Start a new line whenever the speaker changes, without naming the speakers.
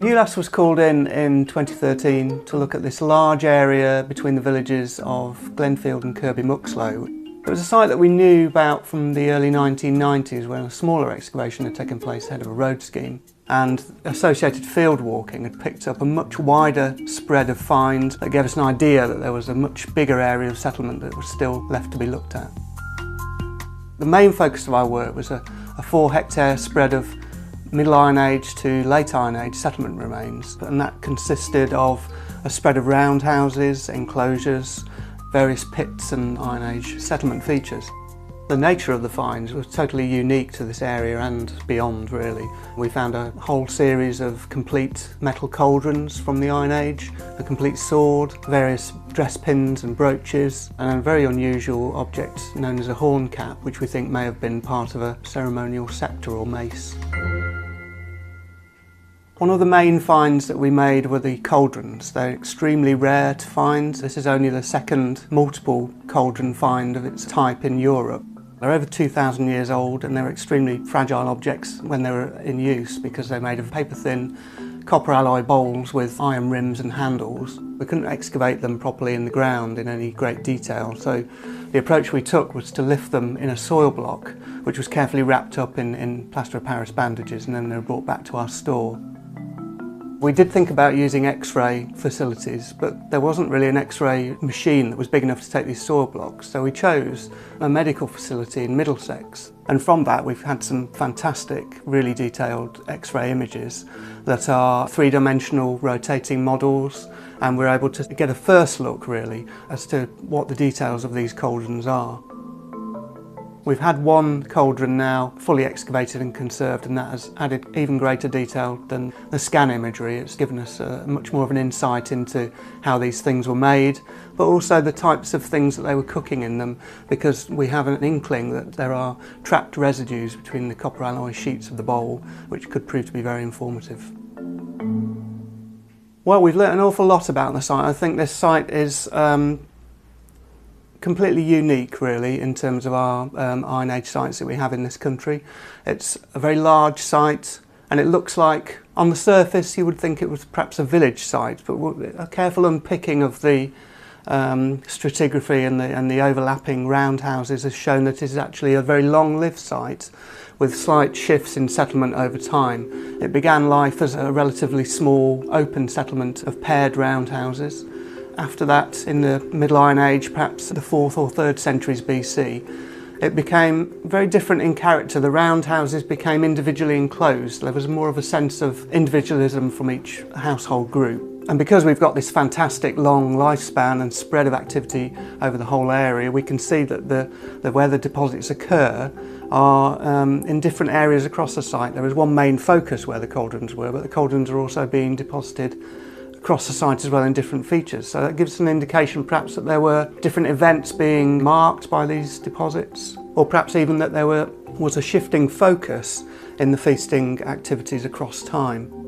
ULAS was called in 2013 to look at this large area between the villages of Glenfield and Kirby Muxloe. It was a site that we knew about from the early 1990s when a smaller excavation had taken place ahead of a road scheme, and associated field walking had picked up a much wider spread of finds that gave us an idea that there was a much bigger area of settlement that was still left to be looked at. The main focus of our work was a 4-hectare spread of Middle Iron Age to Late Iron Age settlement remains, and that consisted of a spread of roundhouses, enclosures, various pits and Iron Age settlement features. The nature of the finds was totally unique to this area and beyond, really. We found a whole series of complete metal cauldrons from the Iron Age, a complete sword, various dress pins and brooches, and a very unusual object known as a horn cap, which we think may have been part of a ceremonial sceptre or mace. One of the main finds that we made were the cauldrons. They're extremely rare to find. This is only the second multiple cauldron find of its type in Europe. They're over 2,000 years old, and they're extremely fragile objects when they were in use because they're made of paper-thin copper alloy bowls with iron rims and handles. We couldn't excavate them properly in the ground in any great detail, so the approach we took was to lift them in a soil block, which was carefully wrapped up in plaster of Paris bandages, and then they were brought back to our store. We did think about using X-ray facilities, but there wasn't really an X-ray machine that was big enough to take these soil blocks, so we chose a medical facility in Middlesex. And from that we've had some fantastic, really detailed X-ray images that are three-dimensional rotating models, and we're able to get a first look really as to what the details of these cauldrons are. We've had one cauldron now fully excavated and conserved, and that has added even greater detail than the scan imagery. It's given us much more of an insight into how these things were made, but also the types of things that they were cooking in them, because we have an inkling that there are trapped residues between the copper alloy sheets of the bowl, which could prove to be very informative. Well, we've learnt an awful lot about the site. I think this site is completely unique really in terms of our Iron Age sites that we have in this country. It's a very large site, and it looks like on the surface you would think it was perhaps a village site, but a careful unpicking of the stratigraphy and the overlapping roundhouses has shown that it is actually a very long-lived site with slight shifts in settlement over time. It began life as a relatively small open settlement of paired roundhouses. After that, in the Middle Iron Age, perhaps the 4th or 3rd centuries BC, it became very different in character. The roundhouses became individually enclosed. There was more of a sense of individualism from each household group. And because we've got this fantastic long lifespan and spread of activity over the whole area, we can see that where the deposits occur are in different areas across the site. There is one main focus where the cauldrons were, but the cauldrons are also being deposited across the site as well in different features. So that gives an indication perhaps that there were different events being marked by these deposits, or perhaps even that there was a shifting focus in the feasting activities across time.